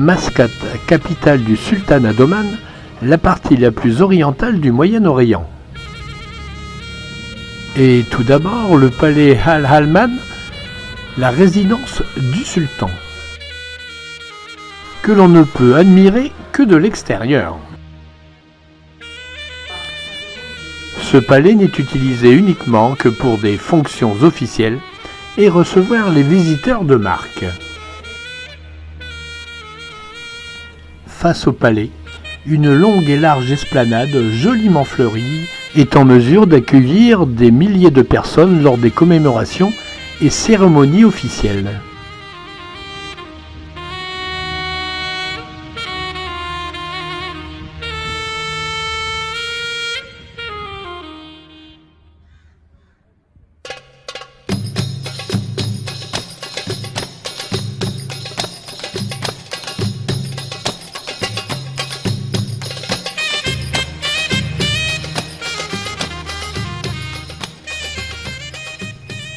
Mascate, capitale du sultanat d'Oman, la partie la plus orientale du Moyen-Orient. Et tout d'abord, le palais Al-Halman, la résidence du sultan, que l'on ne peut admirer que de l'extérieur. Ce palais n'est utilisé uniquement que pour des fonctions officielles et recevoir les visiteurs de marque. Face au palais, une longue et large esplanade joliment fleurie est en mesure d'accueillir des milliers de personnes lors des commémorations et cérémonies officielles.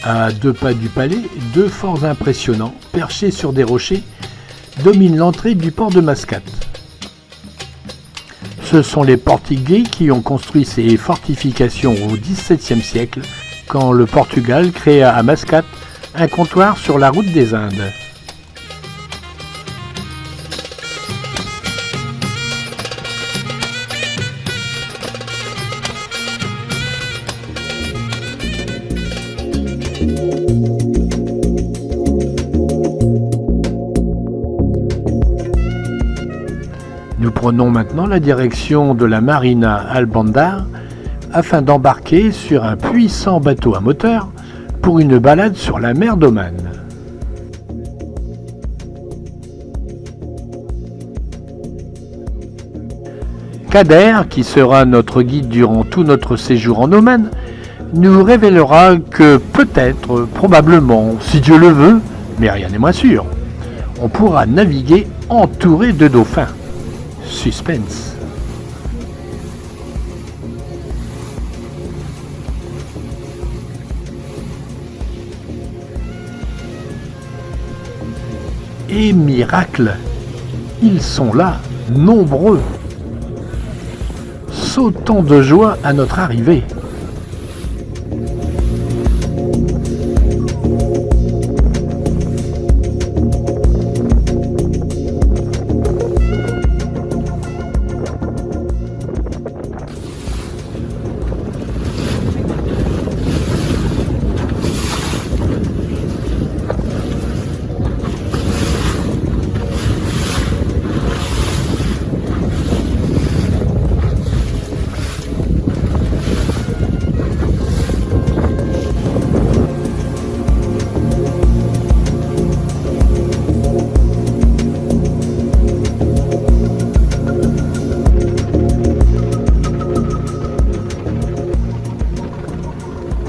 À 2 pas du palais, 2 forts impressionnants, perchés sur des rochers, dominent l'entrée du port de Mascate. Ce sont les Portugais qui ont construit ces fortifications au XVIIe siècle, quand le Portugal créa à Mascate un comptoir sur la route des Indes. Nous prenons maintenant la direction de la marina Al-Bandar afin d'embarquer sur un puissant bateau à moteur pour une balade sur la mer d'Oman. Kader, qui sera notre guide durant tout notre séjour en Oman, nous révélera que peut-être, probablement, si Dieu le veut, mais rien n'est moins sûr, on pourra naviguer entouré de dauphins. Suspense. Et miracle, ils sont là, nombreux, sautant de joie à notre arrivée.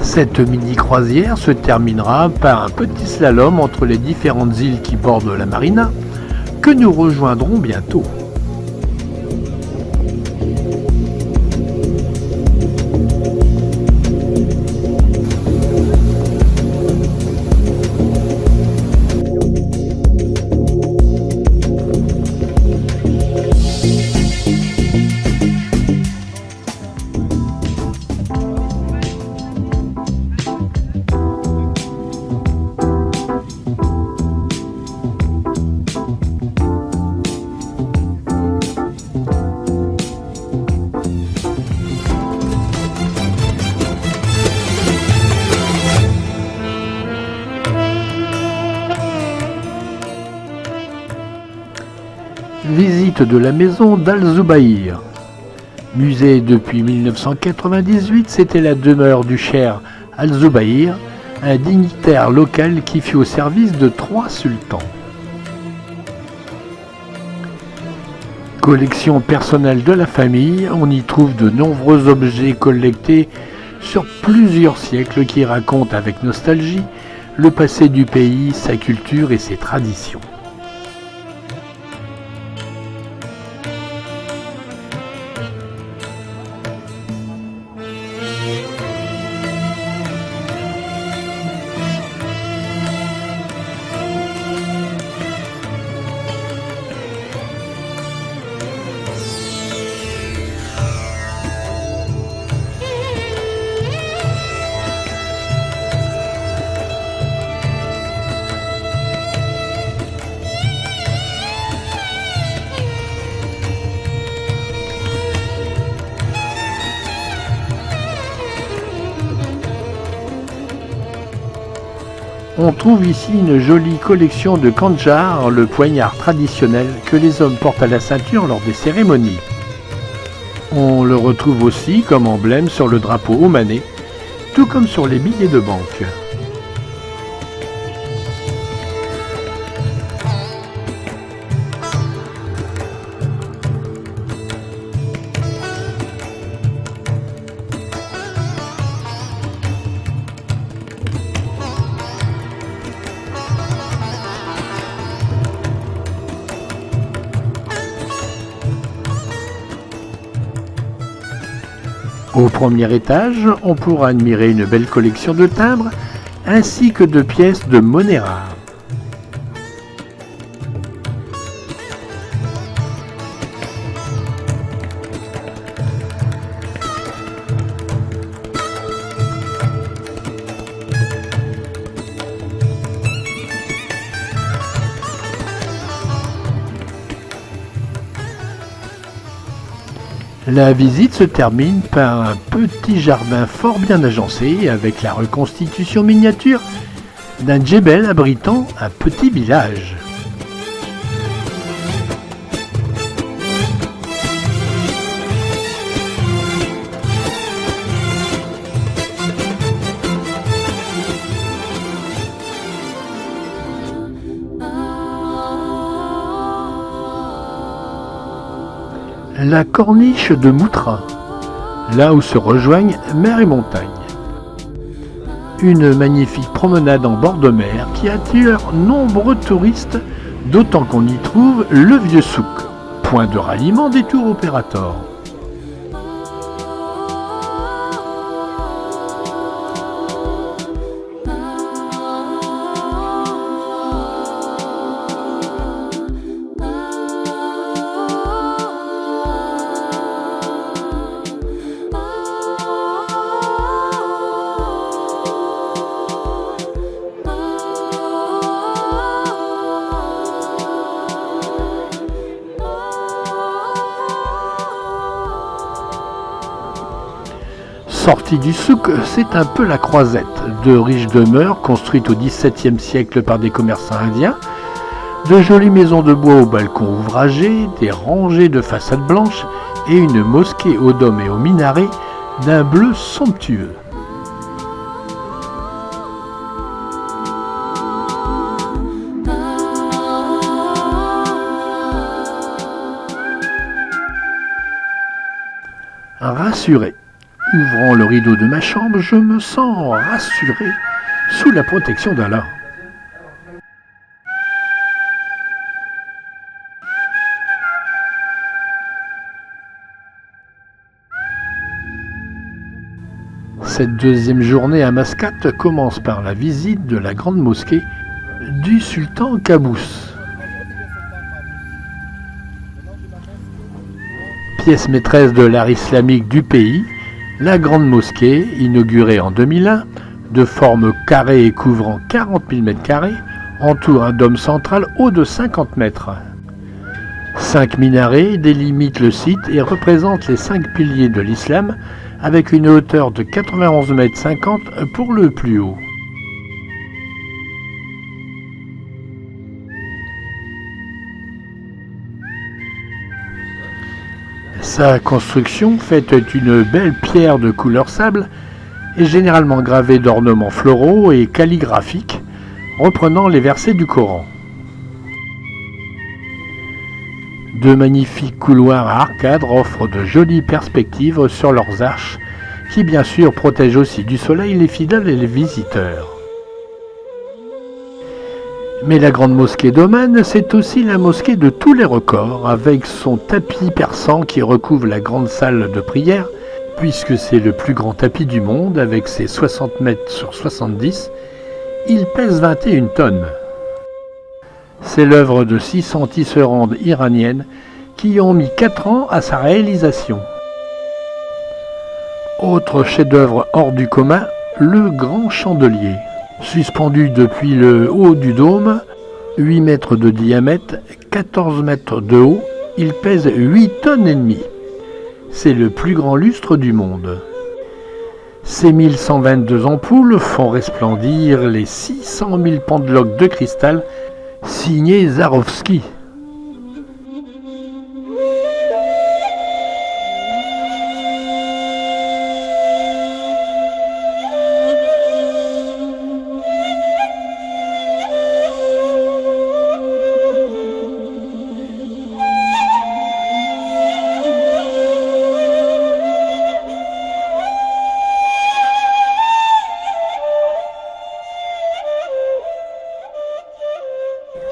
Cette mini-croisière se terminera par un petit slalom entre les différentes îles qui bordent la marina, que nous rejoindrons bientôt. Visite de la maison d'Al-Zubayr. Musée depuis 1998, c'était la demeure du cheikh Al-Zubayr, un dignitaire local qui fut au service de 3 sultans. Collection personnelle de la famille, on y trouve de nombreux objets collectés sur plusieurs siècles qui racontent avec nostalgie le passé du pays, sa culture et ses traditions. On trouve ici une jolie collection de khanjar, le poignard traditionnel que les hommes portent à la ceinture lors des cérémonies. On le retrouve aussi comme emblème sur le drapeau omanais, tout comme sur les billets de banque. Au premier étage, on pourra admirer une belle collection de timbres ainsi que de pièces de monnaie rare. La visite se termine par un petit jardin fort bien agencé avec la reconstitution miniature d'un djebel abritant un petit village. La corniche de Moutra, là où se rejoignent mer et montagne. Une magnifique promenade en bord de mer qui attire nombreux touristes, d'autant qu'on y trouve le vieux souk, point de ralliement des tours opérateurs. Sortie du souk, c'est un peu la croisette, de riches demeures construites au XVIIe siècle par des commerçants indiens, de jolies maisons de bois aux balcons ouvragés, des rangées de façades blanches et une mosquée aux dômes et aux minarets d'un bleu somptueux. Rassuré. Ouvrant le rideau de ma chambre, je me sens rassuré sous la protection d'Allah. Cette deuxième journée à Mascate commence par la visite de la grande mosquée du sultan Qaboos. Pièce maîtresse de l'art islamique du pays, la grande mosquée, inaugurée en 2001, de forme carrée et couvrant 40 000 m², entoure un dôme central haut de 50 mètres. 5 minarets délimitent le site et représentent les 5 piliers de l'islam, avec une hauteur de 91,50 m pour le plus haut. Sa construction, faite d'une belle pierre de couleur sable, est généralement gravée d'ornements floraux et calligraphiques, reprenant les versets du Coran. De magnifiques couloirs à arcades offrent de jolies perspectives sur leurs arches, qui bien sûr protègent aussi du soleil les fidèles et les visiteurs. Mais la grande mosquée d'Oman, c'est aussi la mosquée de tous les records, avec son tapis persan qui recouvre la grande salle de prière, puisque c'est le plus grand tapis du monde, avec ses 60 mètres sur 70, il pèse 21 tonnes. C'est l'œuvre de 600 tisserandes iraniennes qui ont mis 4 ans à sa réalisation. Autre chef-d'œuvre hors du commun, le grand chandelier. Suspendu depuis le haut du dôme, 8 mètres de diamètre, 14 mètres de haut, il pèse 8 tonnes et demie. C'est le plus grand lustre du monde. Ces 1122 ampoules font resplendir les 600 000 pendeloques de cristal signés Swarovski.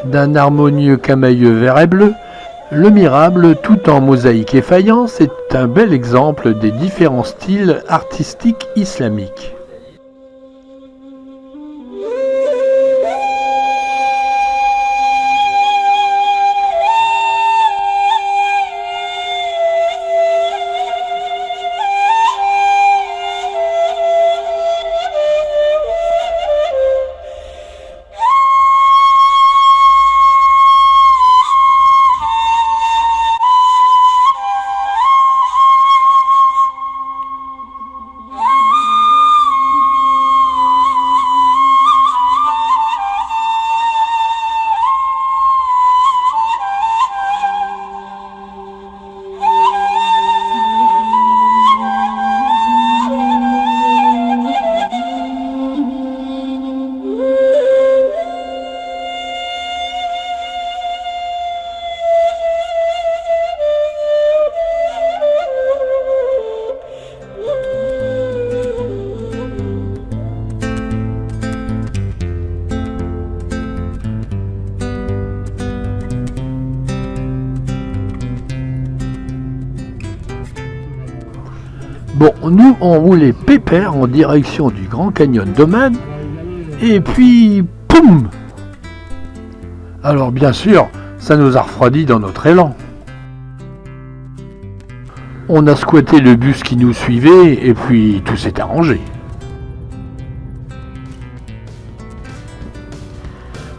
D'un harmonieux camailleux vert et bleu, le mirable, tout en mosaïque et faïence, est un bel exemple des différents styles artistiques islamiques. Bon, nous on roulait pépère en direction du Grand Canyon d'Oman, et puis poum! Alors bien sûr, ça nous a refroidi dans notre élan. On a squatté le bus qui nous suivait, et puis tout s'est arrangé.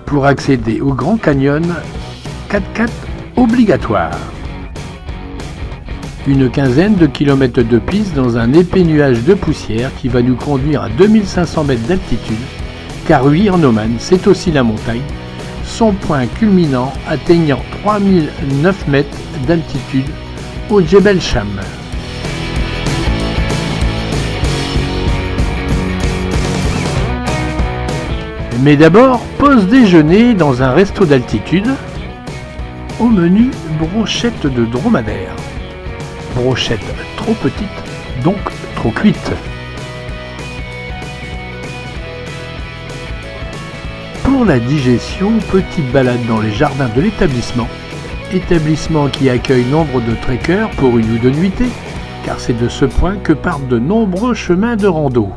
Pour accéder au Grand Canyon, 4x4 obligatoire. Une quinzaine de kilomètres de piste dans un épais nuage de poussière qui va nous conduire à 2500 mètres d'altitude, car oui, en Oman, c'est aussi la montagne, son point culminant atteignant 3009 mètres d'altitude au Djebel Cham. Mais d'abord, pause déjeuner dans un resto d'altitude. Au menu, brochette de dromadaire. Brochette trop petite, donc trop cuite. Pour la digestion, petite balade dans les jardins de l'établissement. Établissement qui accueille nombre de trekkers pour une ou deux nuitées, car c'est de ce point que partent de nombreux chemins de rando.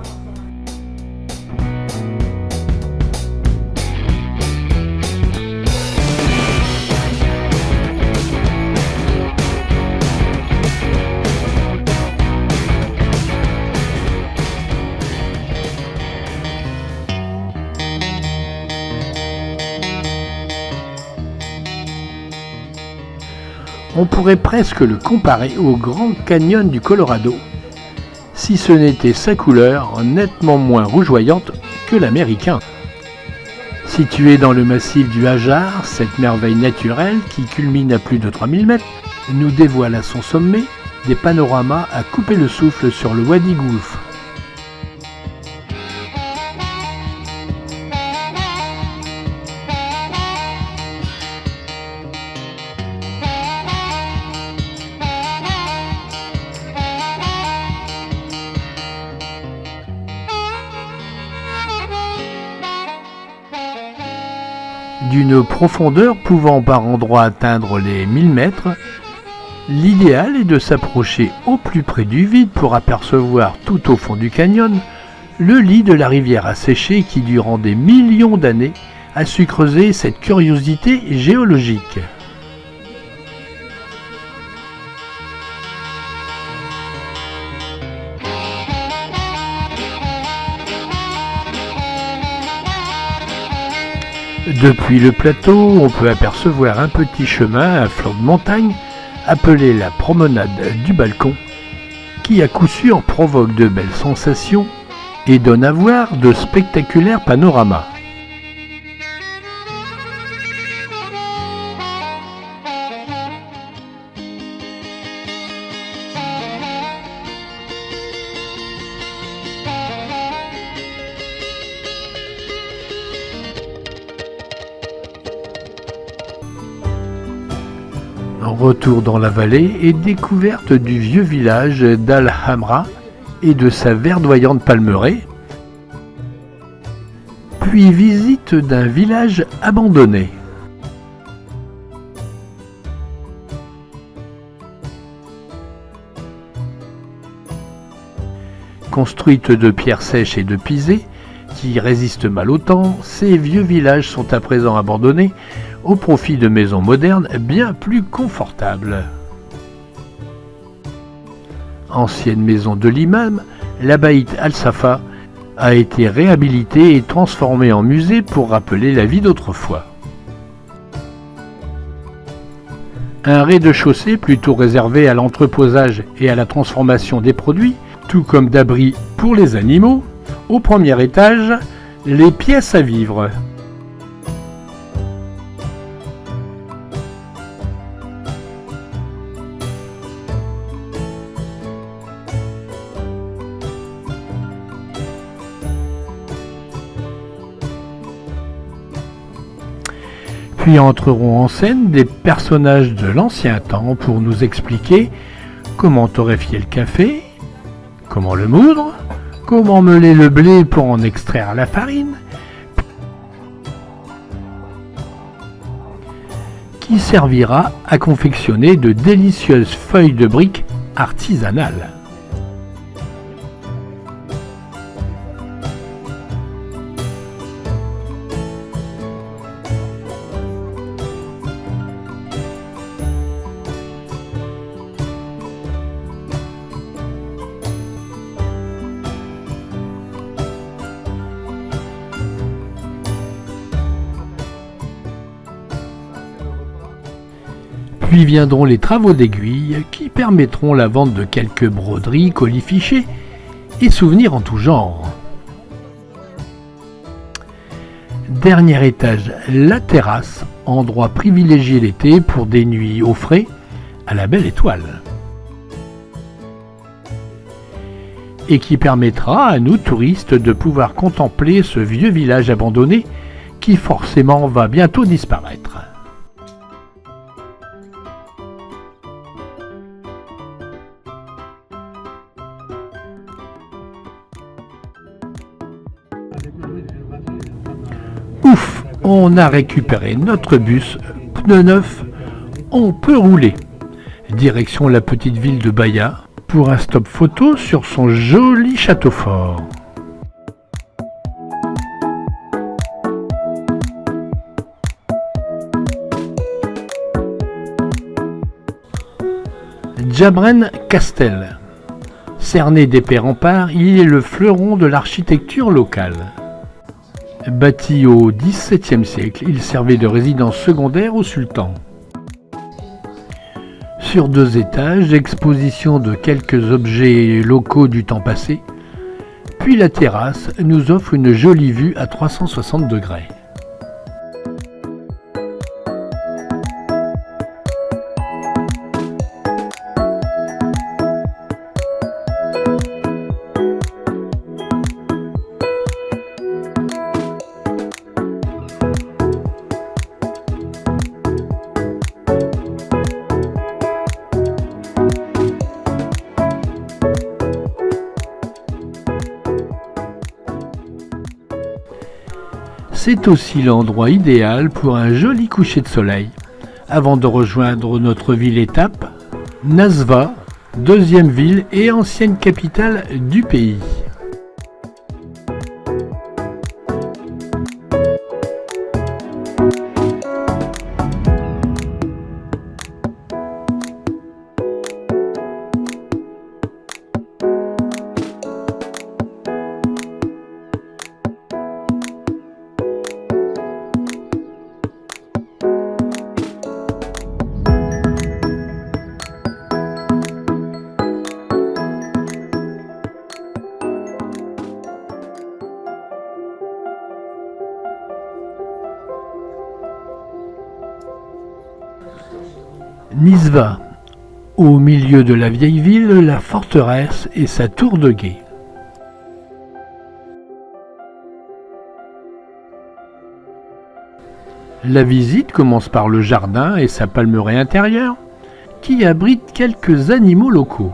On pourrait presque le comparer au Grand Canyon du Colorado, si ce n'était sa couleur nettement moins rougeoyante que l'américain. Situé dans le massif du Hajar, cette merveille naturelle qui culmine à plus de 3000 mètres, nous dévoile à son sommet des panoramas à couper le souffle sur le Wadi Gulf. D'une profondeur pouvant par endroits atteindre les 1000 mètres, l'idéal est de s'approcher au plus près du vide pour apercevoir tout au fond du canyon le lit de la rivière asséchée qui durant des millions d'années a su creuser cette curiosité géologique. Depuis le plateau, on peut apercevoir un petit chemin à flanc de montagne appelé la promenade du balcon, qui à coup sûr provoque de belles sensations et donne à voir de spectaculaires panoramas. Retour dans la vallée et découverte du vieux village d'Al-Hamra et de sa verdoyante palmeraie, puis visite d'un village abandonné. Construite de pierres sèches et de pisés qui résistent mal au temps, ces vieux villages sont à présent abandonnés au profit de maisons modernes bien plus confortables. Ancienne maison de l'imam, l'Abaït Al-Safa a été réhabilitée et transformée en musée pour rappeler la vie d'autrefois. Un rez-de-chaussée plutôt réservé à l'entreposage et à la transformation des produits, tout comme d'abris pour les animaux. Au premier étage, les pièces à vivre. Puis entreront en scène des personnages de l'ancien temps pour nous expliquer comment torréfier le café, comment le moudre, comment meuler le blé pour en extraire la farine, qui servira à confectionner de délicieuses feuilles de briques artisanales. Puis viendront les travaux d'aiguille qui permettront la vente de quelques broderies, colifichets et souvenirs en tout genre. Dernier étage, la terrasse, endroit privilégié l'été pour des nuits au frais à la belle étoile. Et qui permettra à nous touristes de pouvoir contempler ce vieux village abandonné qui forcément va bientôt disparaître. Ouf, on a récupéré notre bus, pneu neuf, on peut rouler. Direction la petite ville de Baïa pour un stop photo sur son joli château fort. Djabren Castel. Cerné d'épais remparts, il est le fleuron de l'architecture locale. Bâti au XVIIe siècle, il servait de résidence secondaire au sultan. Sur 2 étages, exposition de quelques objets locaux du temps passé, puis la terrasse nous offre une jolie vue à 360 degrés. C'est aussi l'endroit idéal pour un joli coucher de soleil, avant de rejoindre notre ville étape, Nazva, 2e ville et ancienne capitale du pays. Nizwa, au milieu de la vieille ville, la forteresse et sa tour de guet. La visite commence par le jardin et sa palmeraie intérieure, qui abrite quelques animaux locaux.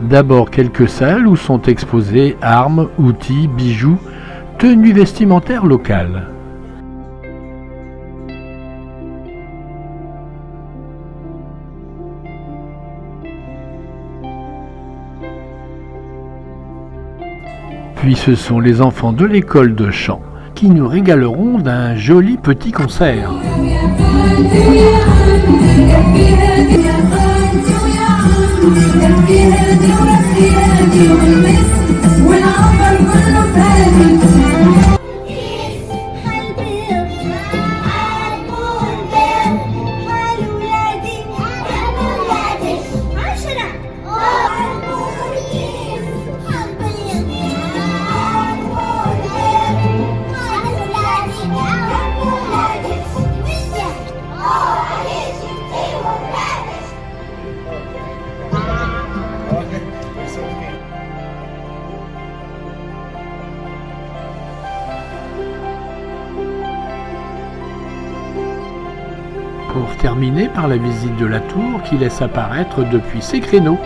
D'abord quelques salles où sont exposées armes, outils, bijoux, tenues vestimentaires locales. Puis ce sont les enfants de l'école de chant qui nous régaleront d'un joli petit concert. Pour terminer par la visite de la tour qui laisse apparaître depuis ses créneaux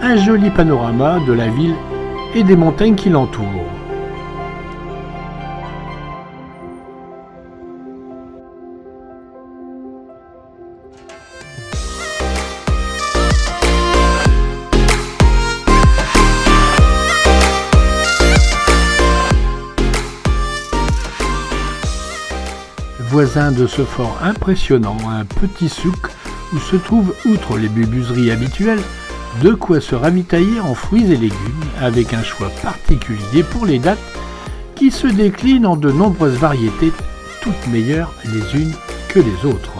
un joli panorama de la ville et des montagnes qui l'entourent. Voisin de ce fort impressionnant, un petit souk où se trouvent, outre les bubuseries habituelles, de quoi se ravitailler en fruits et légumes avec un choix particulier pour les dattes qui se déclinent en de nombreuses variétés, toutes meilleures les unes que les autres.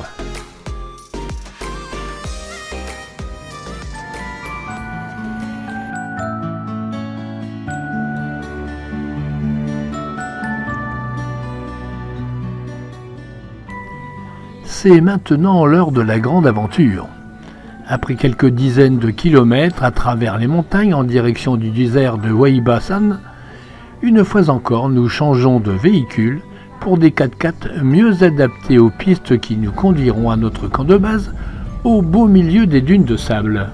C'est maintenant l'heure de la grande aventure. Après quelques dizaines de kilomètres à travers les montagnes en direction du désert de Wahibasan, une fois encore nous changeons de véhicule pour des 4x4 mieux adaptés aux pistes qui nous conduiront à notre camp de base au beau milieu des dunes de sable.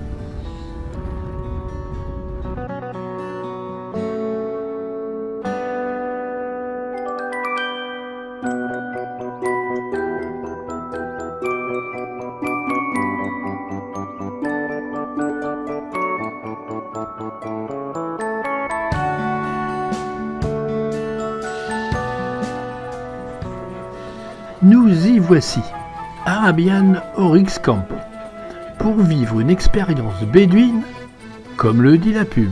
Nous y voici, Arabian Oryx Camp, pour vivre une expérience bédouine, comme le dit la pub.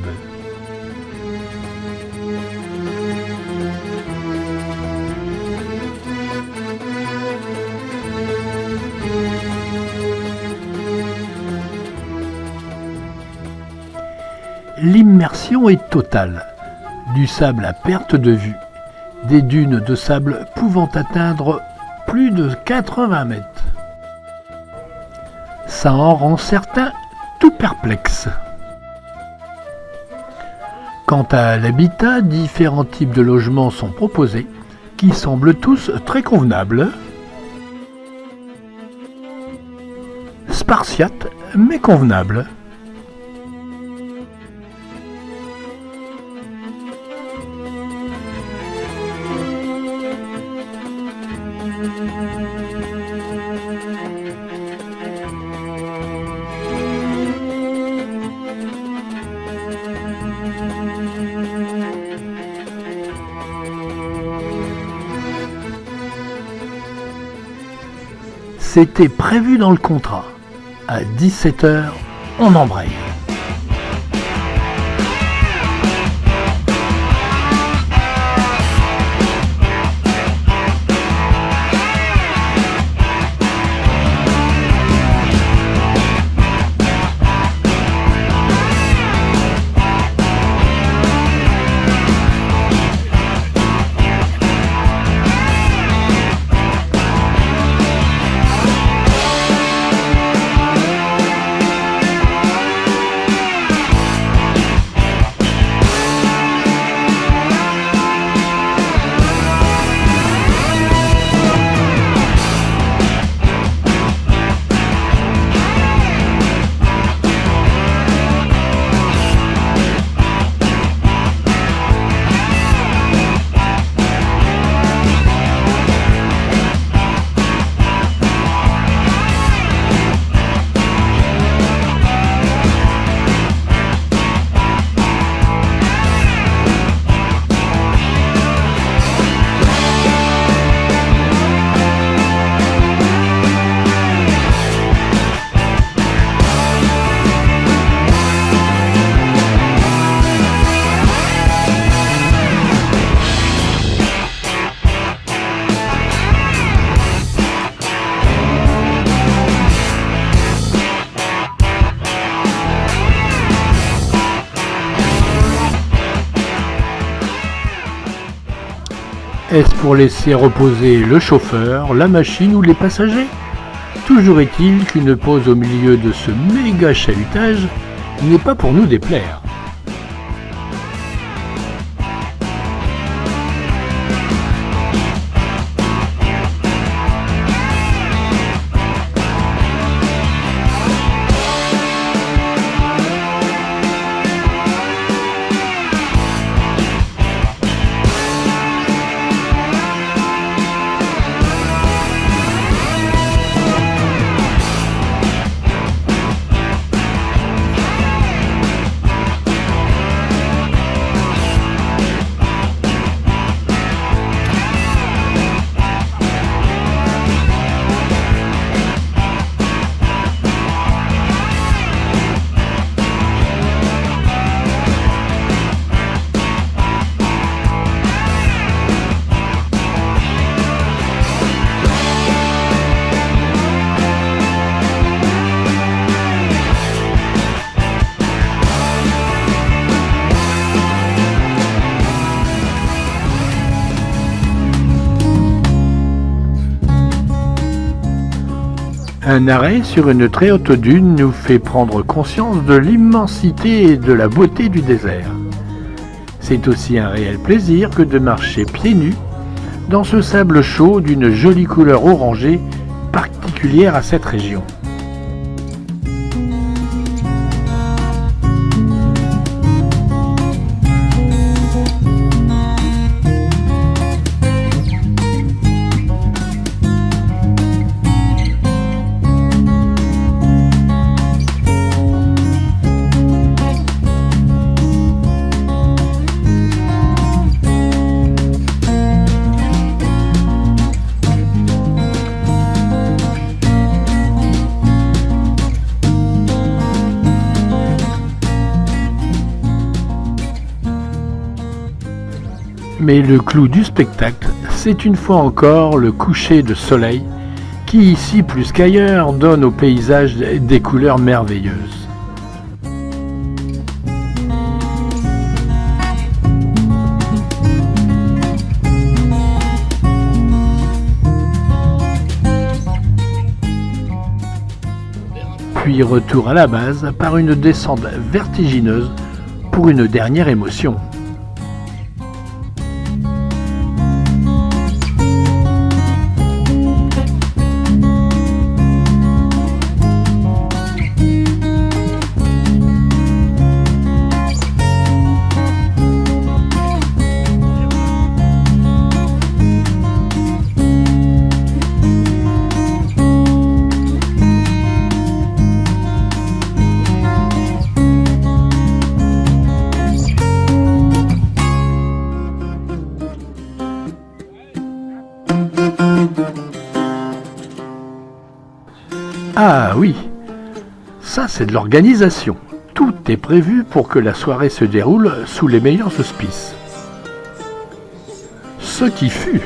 L'immersion est totale, du sable à perte de vue, des dunes de sable pouvant atteindre plus de 80 mètres. Ça en rend certains tout perplexes. Quant à l'habitat, différents types de logements sont proposés, qui semblent tous très convenables. Spartiates, mais convenables. C'était prévu dans le contrat. À 17h, on embraye. Est-ce pour laisser reposer le chauffeur, la machine ou les passagers? Toujours est-il qu'une pause au milieu de ce méga chahutage n'est pas pour nous déplaire. Un arrêt sur une très haute dune nous fait prendre conscience de l'immensité et de la beauté du désert. C'est aussi un réel plaisir que de marcher pieds nus dans ce sable chaud d'une jolie couleur orangée particulière à cette région. Mais le clou du spectacle, c'est une fois encore le coucher de soleil qui, ici plus qu'ailleurs, donne au paysage des couleurs merveilleuses. Puis retour à la base par une descente vertigineuse pour une dernière émotion. Ah oui, ça c'est de l'organisation. Tout est prévu pour que la soirée se déroule sous les meilleurs auspices. Ce qui fut.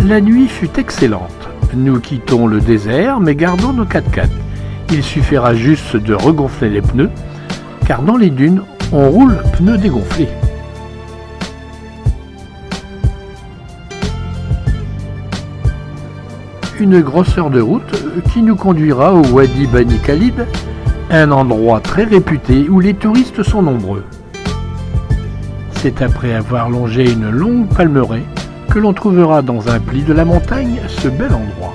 La nuit fut excellente. Nous quittons le désert, mais gardons nos 4x4. Il suffira juste de regonfler les pneus, car dans les dunes, on roule pneus dégonflés. Une grosse heure de route qui nous conduira au Wadi Bani Khalid, un endroit très réputé où les touristes sont nombreux. C'est après avoir longé une longue palmeraie que l'on trouvera dans un pli de la montagne ce bel endroit.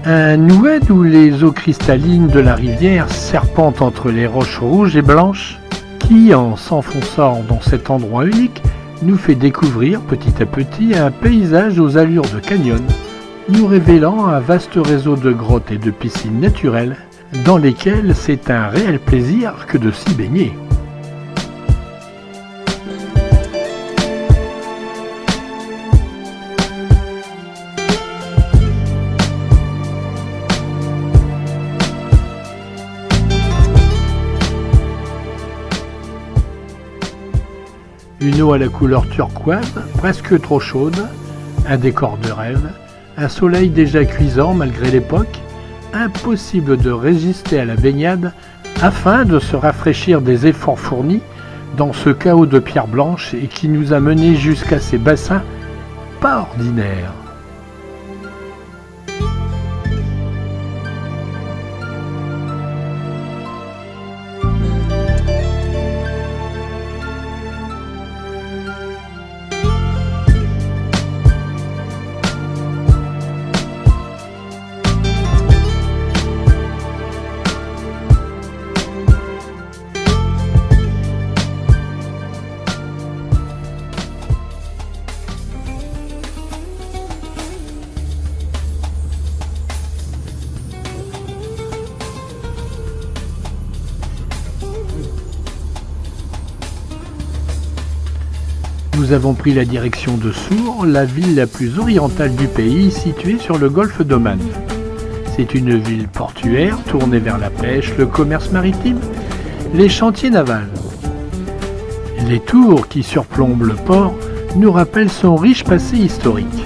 Un oued où les eaux cristallines de la rivière serpentent entre les roches rouges et blanches qui, en s'enfonçant dans cet endroit unique, nous fait découvrir petit à petit un paysage aux allures de canyon, nous révélant un vaste réseau de grottes et de piscines naturelles dans lesquelles c'est un réel plaisir que de s'y baigner. Une eau à la couleur turquoise, presque trop chaude, un décor de rêve, un soleil déjà cuisant malgré l'époque, impossible de résister à la baignade afin de se rafraîchir des efforts fournis dans ce chaos de pierres blanches et qui nous a menés jusqu'à ces bassins pas ordinaires. Nous avons pris la direction de Sour, la ville la plus orientale du pays, située sur le golfe d'Oman. C'est une ville portuaire tournée vers la pêche, le commerce maritime, les chantiers navals. Les tours qui surplombent le port nous rappellent son riche passé historique.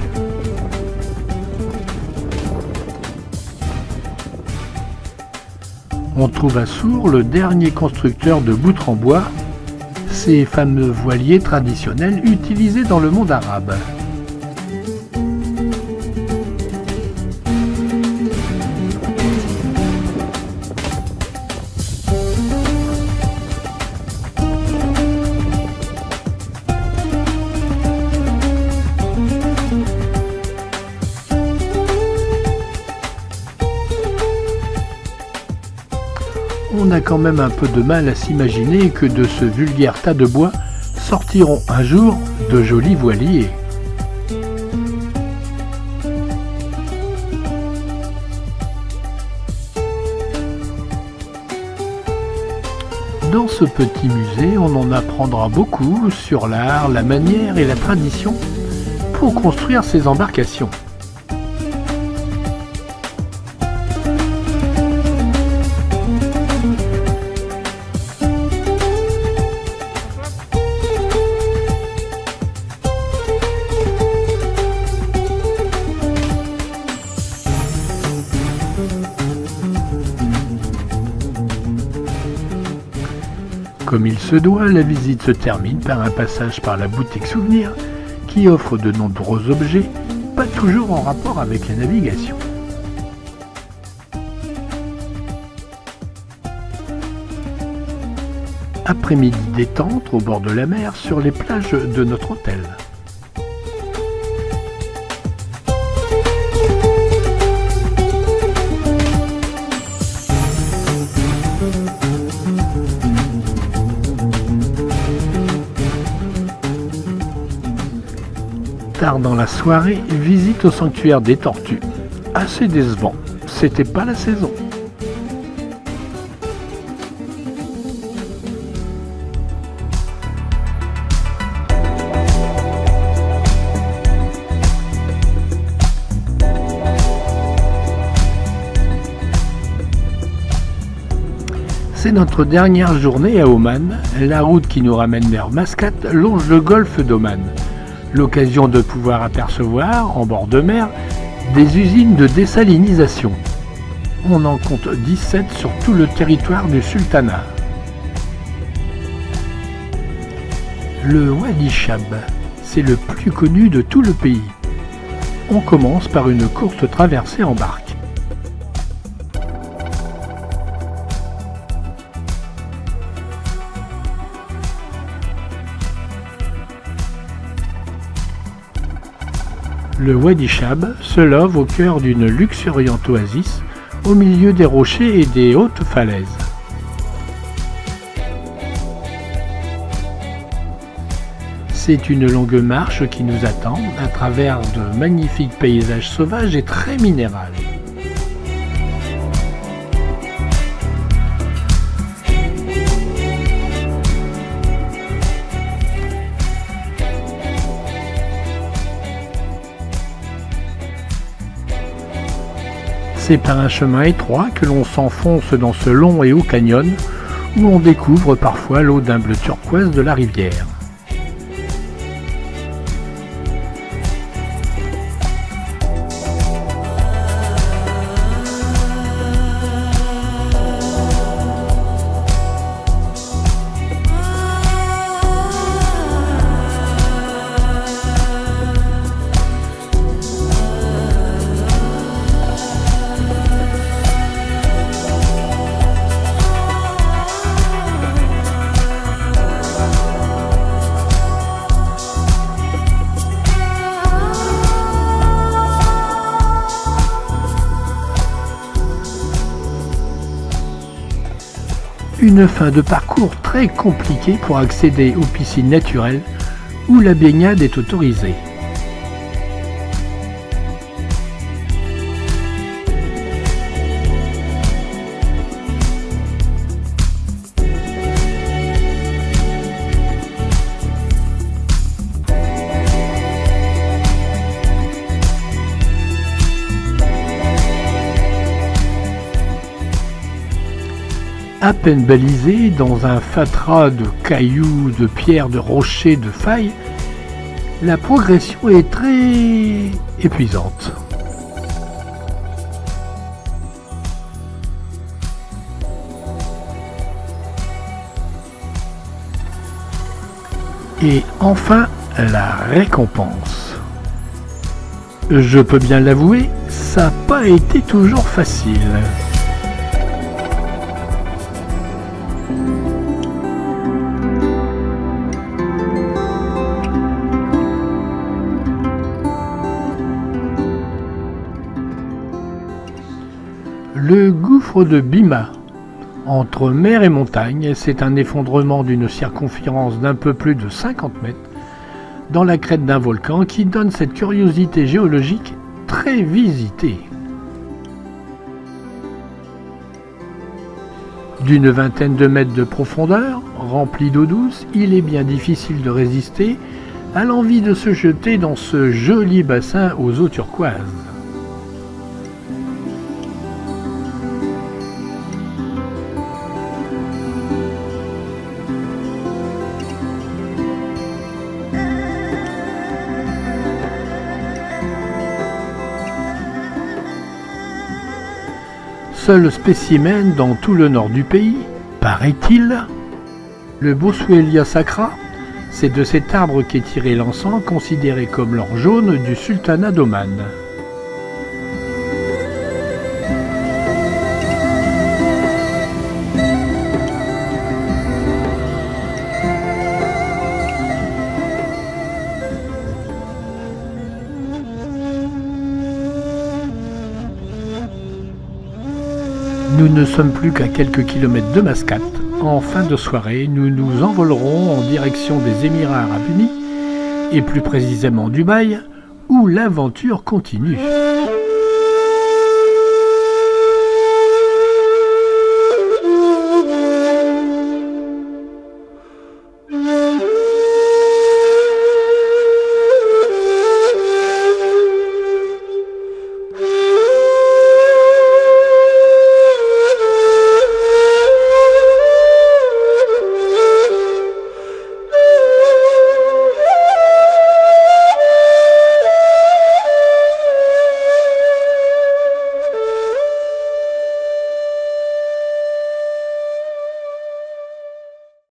On trouve à Sour le dernier constructeur de boutres en bois, ces fameux voiliers traditionnels utilisés dans le monde arabe. On a quand même un peu de mal à s'imaginer que de ce vulgaire tas de bois sortiront un jour de jolis voiliers. Dans ce petit musée, on en apprendra beaucoup sur l'art, la manière et la tradition pour construire ces embarcations. Comme il se doit, la visite se termine par un passage par la boutique Souvenir qui offre de nombreux objets, pas toujours en rapport avec la navigation. Après-midi détente au bord de la mer sur les plages de notre hôtel. Tard dans la soirée, visite au sanctuaire des tortues. Assez décevant, c'était pas la saison. C'est notre dernière journée à Oman. La route qui nous ramène vers Mascate longe le golfe d'Oman. L'occasion de pouvoir apercevoir, en bord de mer, des usines de désalinisation. On en compte 17 sur tout le territoire du sultanat. Le Wadi Shab, c'est le plus connu de tout le pays. On commence par une courte traversée en barque. Le Wadi Shab se love au cœur d'une luxuriante oasis, au milieu des rochers et des hautes falaises. C'est une longue marche qui nous attend à travers de magnifiques paysages sauvages et très minérales. C'est par un chemin étroit que l'on s'enfonce dans ce long et haut canyon où on découvre parfois l'eau d'un bleu turquoise de la rivière. Une fin de parcours très compliquée pour accéder aux piscines naturelles où la baignade est autorisée. À peine balisé dans un fatras de cailloux, de pierres, de rochers, de failles, la progression est très épuisante. Et enfin, la récompense. Je peux bien l'avouer, ça n'a pas été toujours facile. Le gouffre de Bhima, entre mer et montagne, c'est un effondrement d'une circonférence d'un peu plus de 50 mètres dans la crête d'un volcan qui donne cette curiosité géologique très visitée. D'une vingtaine de mètres de profondeur, rempli d'eau douce, il est bien difficile de résister à l'envie de se jeter dans ce joli bassin aux eaux turquoises. Seul spécimen dans tout le nord du pays, paraît-il, le Boswellia sacra, c'est de cet arbre qu'est tiré l'encens considéré comme l'or jaune du sultanat d'Oman. Nous ne sommes plus qu'à quelques kilomètres de Mascate. En fin de soirée, nous nous envolerons en direction des Émirats Arabes Unis, et plus précisément Dubaï, où l'aventure continue.